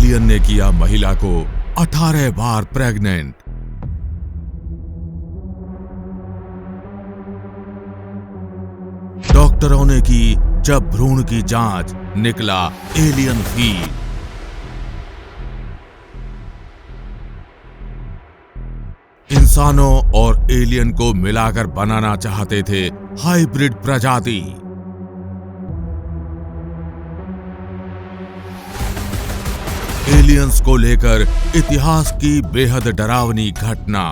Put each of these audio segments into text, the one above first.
Alien ने किया महिला को 18 बार प्रेग्नेंट। डॉक्टरों ने की जब भ्रूण की जांच, निकला एलियन फीड। इंसानों और एलियन को मिलाकर बनाना चाहते थे हाइब्रिड प्रजाति। एलियंस को लेकर इतिहास की बेहद डरावनी घटना।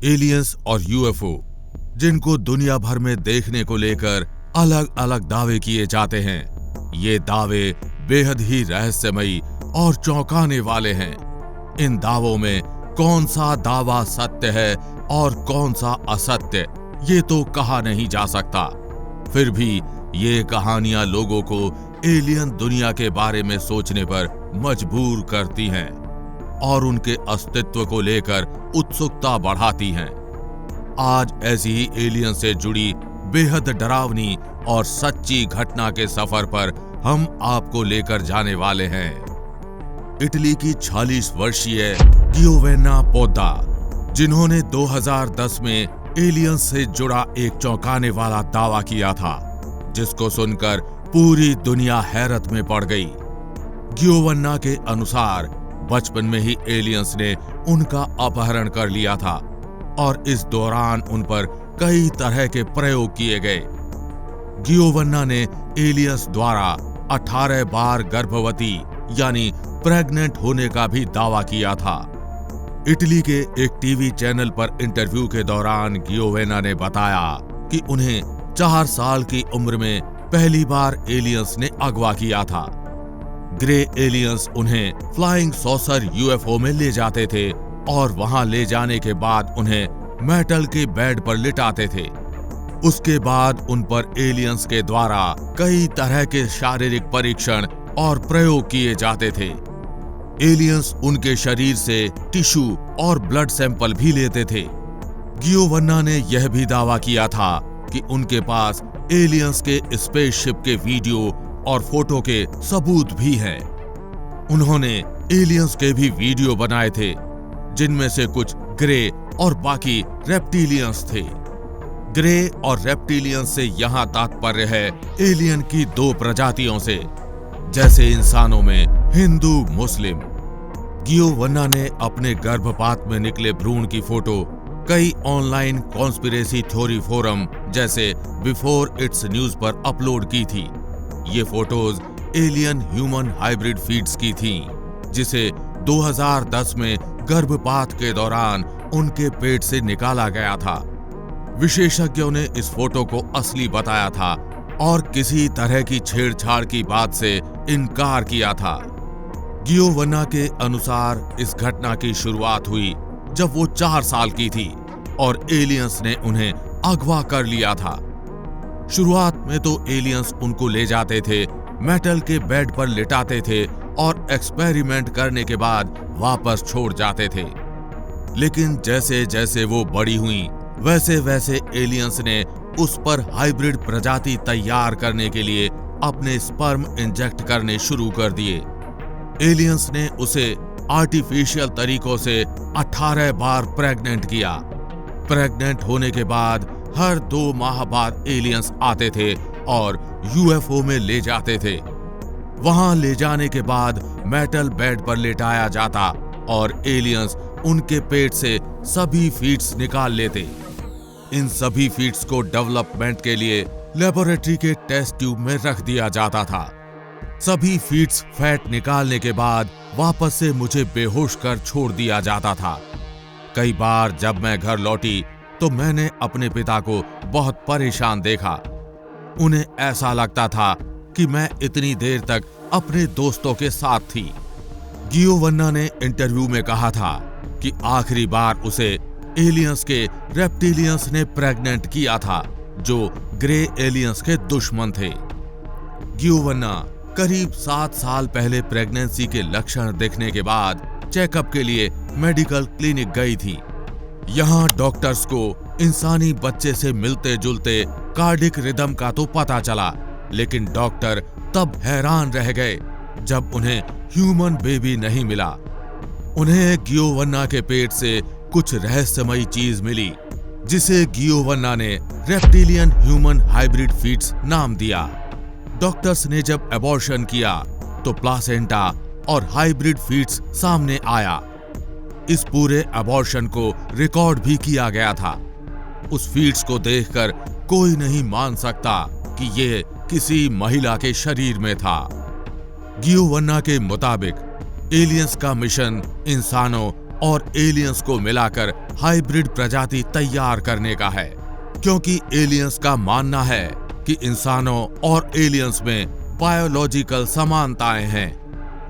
एलियंस और यूएफओ, जिनको दुनिया भर में देखने को लेकर अलग अलग दावे किए जाते हैं, ये दावे बेहद ही रहस्यमयी और चौंकाने वाले हैं। इन दावों में कौन सा दावा सत्य है और कौन सा असत्य, ये तो कहा नहीं जा सकता। फिर भी ये कहानियां लोगों को एलियन दुनिया के बारे में सोचने पर मजबूर करती हैं और उनके अस्तित्व को लेकर उत्सुकता बढ़ाती हैं। आज ऐसी ही एलियन से जुड़ी बेहद डरावनी और सच्ची घटना के सफर पर हम आपको लेकर जाने वाले हैं। इटली की 46 वर्षीय गियोवेन्ना पोद्दा, जिन्होंने 2010 में एलियन से जुड़ा एक चौंकाने वाला दावा किया था, जिसको सुनकर पूरी दुनिया हैरत में पड़ गई। गियोवेन्ना के अनुसार बचपन में ही एलियंस ने उनका अपहरण कर लिया था और इस दौरान उन पर कई तरह के प्रयोग किए गए। गियोवेन्ना ने एलियंस द्वारा 18 बार गर्भवती यानी प्रेग्नेंट होने का भी दावा किया था। इटली के एक टीवी चैनल पर इंटरव्यू के दौरान गियोवेन्ना ने बताया कि उन्हें 4 साल की उम्र में पहली बार एलियंस ने अगवा किया था। ग्रे एलियंस उन्हें फ्लाइंग सॉसर यूएफओ में ले जाते थे और वहां ले जाने के बाद उन्हें मेटल के बेड पर लिटाते थे। उसके बाद उन पर एलियंस के द्वारा कई तरह के शारीरिक परीक्षण और प्रयोग किए जाते थे। एलियंस उनके शरीर से टिश्यू और ब्लड सैंपल भी लेते थे। गियोवेन्ना ने यह भी दावा किया था कि उनके पास एलियंस के स्पेसशिप के वीडियो और फोटो के सबूत भी हैं। उन्होंने एलियंस के भी वीडियो बनाए थे, जिनमें से कुछ ग्रे और बाकी रेप्टिलियंस थे। ग्रे और रेप्टिलियंस से यहां तात्पर्य है एलियन की 2 प्रजातियों से, जैसे इंसानों में हिंदू मुस्लिम। गियोवेन्ना ने अपने गर्भपात में निकले भ्रूण की फोटो कई ऑनलाइन कॉन्स्पिरेसी थ्योरी फोरम जैसे बिफोर इट्स न्यूज पर अपलोड की थी। ये photos alien human hybrid feeds की थीं, जिसे 2010 में गर्भपात के दौरान उनके पेट से निकाला गया था। विशेषज्ञों ने इस फोटो को असली बताया था और किसी तरह की छेड़छाड़ की बात से इनकार किया था। गियोवेन्ना के अनुसार इस घटना की शुरुआत हुई जब वो 4 साल की थी और एलियंस ने उन्हें अगवा कर लिया था। शुरुआत में तो एलियंस उनको ले जाते थे, मेटल के बेड पर लिटाते थे और एक्सपेरिमेंट करने के बाद वापस छोड़ जाते थे। लेकिन जैसे जैसे वो बड़ी हुई, वैसे वैसे एलियंस ने उस पर हाइब्रिड प्रजाति तैयार करने के लिए अपने स्पर्म इंजेक्ट करने शुरू कर दिए। एलियंस ने उसे आर्टिफिशियल तरीकों से 18 बार प्रेग्नेंट किया। प्रेग्नेंट होने के बाद हर 2 माह बाद एलियंस आते थे और यूएफओ में ले जाते थे। वहां ले जाने के बाद मेटल बेड पर लेटाया जाता और एलियंस उनके पेट से सभी फीड्स निकाल लेते। इन सभी फीड्स को डेवलपमेंट के लिए लेबोरेटरी के टेस्ट ट्यूब में रख दिया जाता था। सभी फीड्स फैट निकालने के बाद वापस से मुझे बेहोश कर छोड़ दिया जाता था। कई बार जब मैं घर लौटी तो मैंने अपने पिता को बहुत परेशान देखा। उन्हें ऐसा लगता था कि मैं इतनी देर तक अपने दोस्तों के साथ थी। गियोवेन्ना ने इंटरव्यू में कहा था कि आखिरी बार उसे एलियंस के रेप्टिलियंस ने प्रेग्नेंट किया था, जो ग्रे एलियंस के दुश्मन थे। गियोवेन्ना करीब 7 साल पहले प्रेगनेंसी के लक्षण देखने के बाद चेकअप के लिए मेडिकल क्लिनिक गई थी। यहाँ डॉक्टर्स को इंसानी बच्चे से मिलते जुलते कार्डिक रिदम का तो पता चला, लेकिन डॉक्टर तब हैरान रह गए जब उन्हें ह्यूमन बेबी नहीं मिला। उन्हें गियोवन्ना के पेट से कुछ रहस्यमयी चीज मिली, जिसे गियोवन्ना ने रेप्टिलियन ह्यूमन हाइब्रिड फीट्स नाम दिया। डॉक्टर्स ने जब एबॉर्शन किया तो प्लासेंटा और हाइब्रिड फीट्स सामने आया। इस पूरे एबॉर्शन को रिकॉर्ड भी किया गया था। उस फीट्स को देखकर कोई नहीं मान सकता कि ये किसी महिला के शरीर में था। गियोवन्ना के मुताबिक एलियंस का मिशन इंसानों और एलियंस को मिलाकर हाइब्रिड प्रजाति तैयार करने का है, क्योंकि एलियंस का मानना है कि इंसानों और एलियंस में बायोलॉजिकल समानताएं हैं।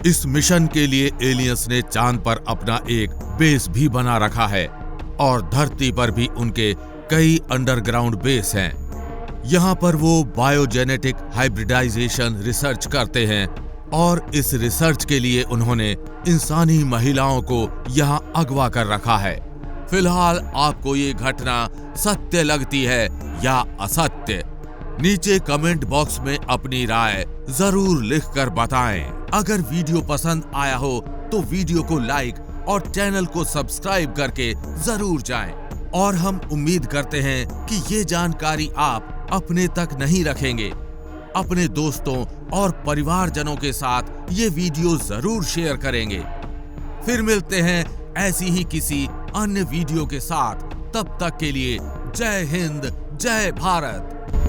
इस मिशन के लिए एलियंस ने चांद पर अपना एक बेस भी बना रखा है और धरती पर भी उनके कई अंडरग्राउंड बेस हैं। यहाँ पर वो बायोजेनेटिक हाइब्रिडाइजेशन रिसर्च करते हैं और इस रिसर्च के लिए उन्होंने इंसानी महिलाओं को यहाँ अगवा कर रखा है। फिलहाल आपको ये घटना सत्य लगती है या असत्य? नीचे कमेंट बॉक्स में अपनी राय जरूर लिखकर बताएं। अगर वीडियो पसंद आया हो तो वीडियो को लाइक और चैनल को सब्सक्राइब करके जरूर जाएं। और हम उम्मीद करते हैं कि ये जानकारी आप अपने तक नहीं रखेंगे, अपने दोस्तों और परिवारजनों के साथ ये वीडियो जरूर शेयर करेंगे। फिर मिलते हैं ऐसी ही किसी अन्य वीडियो के साथ। तब तक के लिए जय हिंद, जय भारत।